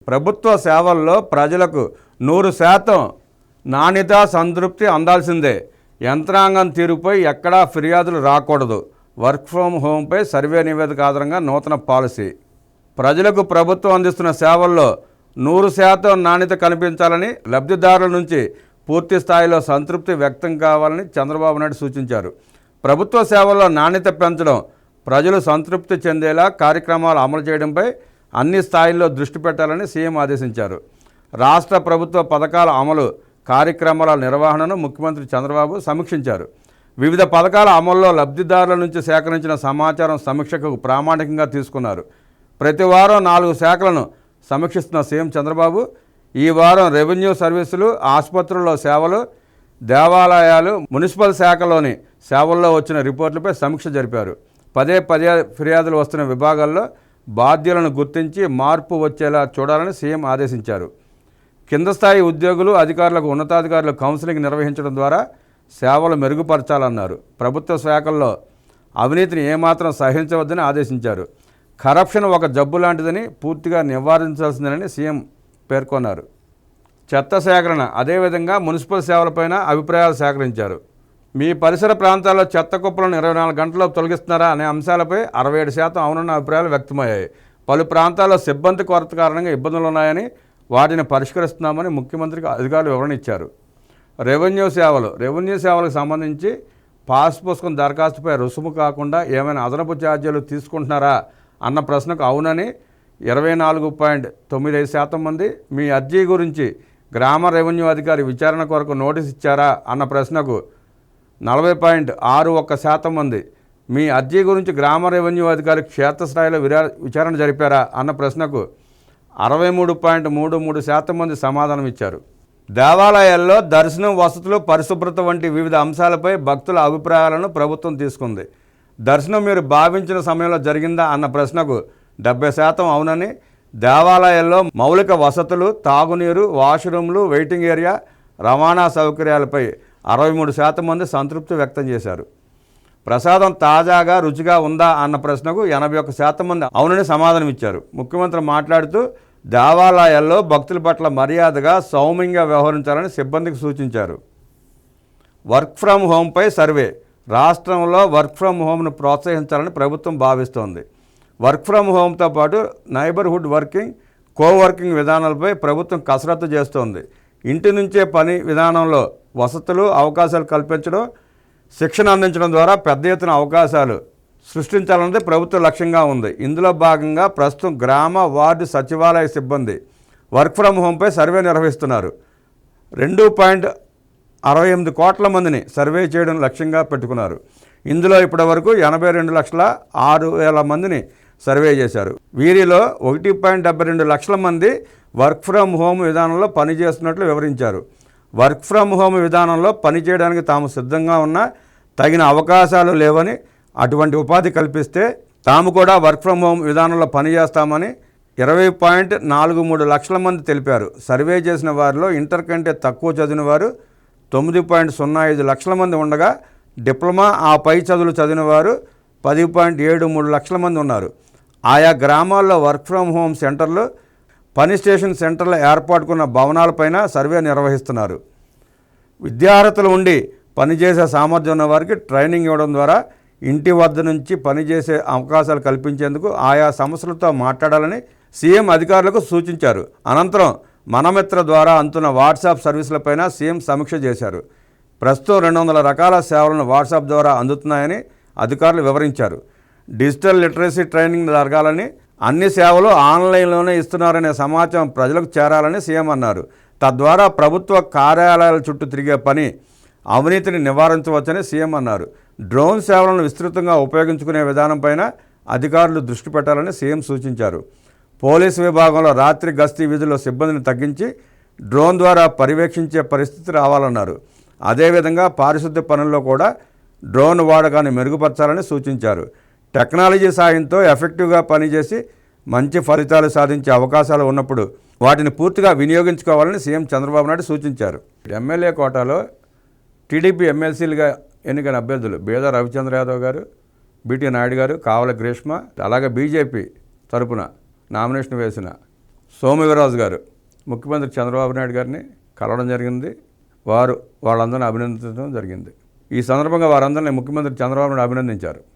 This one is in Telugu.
ప్రభుత్వ సేవల్లో ప్రజలకు 100% నాణ్యత సంతృప్తి అందాల్సిందే. యంత్రాంగం తీరుపై ఎక్కడా ఫిర్యాదులు రాకూడదు. వర్క్ ఫ్రం హోంపై సర్వే నివేదిక ఆధారంగా నూతన పాలసీ. ప్రజలకు ప్రభుత్వం అందిస్తున్న సేవల్లో 100% నాణ్యత కనిపించాలని, లబ్ధిదారుల నుంచి పూర్తి స్థాయిలో సంతృప్తి వ్యక్తం కావాలని చంద్రబాబు నాయుడు సూచించారు. ప్రభుత్వ సేవల్లో నాణ్యత పెంచడం, ప్రజలు సంతృప్తి చెందేలా కార్యక్రమాలు అమలు చేయడంపై అన్ని స్థాయిల్లో దృష్టి పెట్టాలని సీఎం ఆదేశించారు. రాష్ట్ర ప్రభుత్వ పథకాల అమలు, కార్యక్రమాల నిర్వహణను ముఖ్యమంత్రి చంద్రబాబు సమీక్షించారు. వివిధ పథకాల అమల్లో లబ్ధిదారుల నుంచి సేకరించిన సమాచారం సమీక్షకు ప్రామాణికంగా తీసుకున్నారు. ప్రతి వారం 4 శాఖలను సమీక్షిస్తున్న సీఎం చంద్రబాబు ఈ వారం రెవెన్యూ సర్వీసులు, ఆసుపత్రుల్లో సేవలు, దేవాలయాలు, మున్సిపల్ శాఖలోని సేవల్లో వచ్చిన రిపోర్టులపై సమీక్ష జరిపారు. పదే ఫిర్యాదులు వస్తున్న విభాగాల్లో బాధ్యులను గుర్తించి మార్పు వచ్చేలా చూడాలని సీఎం ఆదేశించారు. కింద స్థాయి ఉద్యోగులు, అధికారులకు ఉన్నతాధికారులు కౌన్సిలింగ్ నిర్వహించడం ద్వారా సేవలు మెరుగుపరచాలన్నారు. ప్రభుత్వ శాఖల్లో అవినీతిని ఏమాత్రం సహించవద్దని ఆదేశించారు. కరప్షన్ ఒక జబ్బు లాంటిదని, పూర్తిగా నివారించాల్సిందని సీఎం పేర్కొన్నారు. చెత్త సేకరణ, అదేవిధంగా మున్సిపల్ సేవలపైన అభిప్రాయాలు సేకరించారు. మీ పరిసర ప్రాంతాల్లో చెత్త కుప్పలను 24 గంటల్లో తొలగిస్తున్నారా అనే అంశాలపై 67% అవునన్న అభిప్రాయాలు వ్యక్తమయ్యాయి. పలు ప్రాంతాల్లో సిబ్బంది కొరత కారణంగా ఇబ్బందులు ఉన్నాయని, వాటిని పరిష్కరిస్తున్నామని ముఖ్యమంత్రికి అధికారులు వివరణ ఇచ్చారు. రెవెన్యూ సేవలకు సంబంధించి పాస్ పుస్తకం దరఖాస్తుపై రుసుము కాకుండా ఏమైనా అదనపు ఛార్జీలు తీసుకుంటున్నారా అన్న ప్రశ్నకు అవునని 24.95% మంది, మీ అర్జీ గురించి గ్రామ రెవెన్యూ అధికారి విచారణ కొరకు నోటీస్ ఇచ్చారా అన్న ప్రశ్నకు 40.61% మంది, మీ అర్జీ గురించి గ్రామ రెవెన్యూ అధికారి క్షేత్రస్థాయిలో విచారణ జరిపారా అన్న ప్రశ్నకు 63.33% మంది సమాధానం ఇచ్చారు. దేవాలయాల్లో దర్శనం, వసతులు, పరిశుభ్రత వంటి వివిధ అంశాలపై భక్తుల అభిప్రాయాలను ప్రభుత్వం తీసుకుంది. దర్శనం మీరు భావించిన సమయంలో జరిగిందా అన్న ప్రశ్నకు 70% అవునని, దేవాలయాల్లో మౌలిక వసతులు, తాగునీరు, వాష్రూమ్లు, వెయిటింగ్ ఏరియా, రవాణా సౌకర్యాలపై 63% మంది సంతృప్తి వ్యక్తం చేశారు. ప్రసాదం తాజాగా, రుచిగా ఉందా అన్న ప్రశ్నకు 81% మంది అవునని సమాధానం ఇచ్చారు. ముఖ్యమంత్రి మాట్లాడుతూ దేవాలయాల్లో భక్తుల పట్ల మర్యాదగా, సౌమ్యంగా వ్యవహరించాలని సిబ్బందికి సూచించారు. వర్క్ ఫ్రం హోంపై సర్వే. రాష్ట్రంలో వర్క్ ఫ్రం హోమ్ను ప్రోత్సహించాలని ప్రభుత్వం భావిస్తోంది. వర్క్ ఫ్రం హోమ్తో పాటు నైబర్హుడ్ వర్కింగ్, కోవర్కింగ్ విధానాలపై ప్రభుత్వం కసరత్తు చేస్తోంది. ఇంటి నుంచే పని విధానంలో వసతులు, అవకాశాలు కల్పించడం, శిక్షణ అందించడం ద్వారా పెద్ద ఎత్తున అవకాశాలు సృష్టించాలన్నది ప్రభుత్వ లక్ష్యంగా ఉంది. ఇందులో భాగంగా ప్రస్తుతం గ్రామ, వార్డు సచివాలయ సిబ్బంది వర్క్ ఫ్రం హోంపై సర్వే నిర్వహిస్తున్నారు. 2.68 కోట్ల మందిని సర్వే చేయడం లక్ష్యంగా పెట్టుకున్నారు. ఇందులో ఇప్పటివరకు 82,06,000 మందిని సర్వే చేశారు. వీరిలో 1.72 లక్షల మంది వర్క్ ఫ్రం హోమ్ విధానంలో పనిచేస్తున్నట్లు వివరించారు. వర్క్ ఫ్రం హోమ్ విధానంలో పనిచేయడానికి తాము సిద్ధంగా ఉన్నా తగిన అవకాశాలు లేవని, అటువంటి ఉపాధి కల్పిస్తే తాము కూడా వర్క్ ఫ్రం హోమ్ విధానంలో పనిచేస్తామని 20.43 లక్షల మంది తెలిపారు. సర్వే చేసిన వారిలో ఇంటర్ కంటే తక్కువ చదివిన వారు 9.05 లక్షల మంది ఉండగా, డిప్లొమా, ఆ పై చదువులు చదివిన వారు 10.73 లక్షల మంది ఉన్నారు. ఆయా గ్రామాల్లో వర్క్ ఫ్రం హోమ్ సెంటర్లు, పని స్టేషన్ సెంటర్ల ఏర్పాటుకున్న భవనాలపైన సర్వే నిర్వహిస్తున్నారు. విద్యార్హతలు ఉండి పనిచేసే సామర్థ్యం ఉన్న వారికి ట్రైనింగ్ ఇవ్వడం ద్వారా ఇంటి వద్ద నుంచి పనిచేసే అవకాశాలు కల్పించేందుకు ఆయా సంస్థలతో మాట్లాడాలని సీఎం అధికారులకు సూచించారు. అనంతరం మనమిత్ర ద్వారా అందుతున్న వాట్సాప్ సర్వీసులపైన సీఎం సమీక్ష చేశారు. ప్రస్తుతం 200 రకాల సేవలను వాట్సాప్ ద్వారా అందుతున్నాయని అధికారులు వివరించారు. డిజిటల్ లిటరసీ ట్రైనింగ్ జరగాలని, అన్ని సేవలు ఆన్లైన్లోనే ఇస్తున్నారనే సమాచారం ప్రజలకు చేరాలని సీఎం అన్నారు. తద్వారా ప్రభుత్వ కార్యాలయాల చుట్టూ తిరిగే పని, అవినీతిని నివారించవచ్చని సీఎం అన్నారు. డ్రోన్ సేవలను విస్తృతంగా ఉపయోగించుకునే విధానంపైన అధికారులు దృష్టి పెట్టాలని సీఎం సూచించారు. పోలీసు విభాగంలో రాత్రి గస్తీ విధుల్లో సిబ్బందిని తగ్గించి డ్రోన్ ద్వారా పర్యవేక్షించే పరిస్థితి రావాలన్నారు. అదేవిధంగా పారిశుద్ధ్య పనుల్లో కూడా డ్రోన్ వాడకాన్ని మెరుగుపరచాలని సూచించారు. టెక్నాలజీ సాయంతో ఎఫెక్టివ్గా పనిచేసి మంచి ఫలితాలు సాధించే అవకాశాలు ఉన్నప్పుడు వాటిని పూర్తిగా వినియోగించుకోవాలని సీఎం చంద్రబాబు నాయుడు సూచించారు. ఎమ్మెల్యే కోటాలో టీడీపీ ఎమ్మెల్సీలుగా ఎన్నికైన అభ్యర్థులు బేద రవిచంద్ర యాదవ్ గారు, బీటీ నాయుడు గారు, కావల గ్రీష్మ, అలాగే బీజేపీ తరపున నామినేషన్ వేసిన సోమవీర్రాజు గారు ముఖ్యమంత్రి చంద్రబాబు నాయుడు గారిని కలవడం జరిగింది. వాళ్ళందరినీ అభినందించడం జరిగింది. ఈ సందర్భంగా వారందరినీ ముఖ్యమంత్రి చంద్రబాబు నాయుడు అభినందించారు.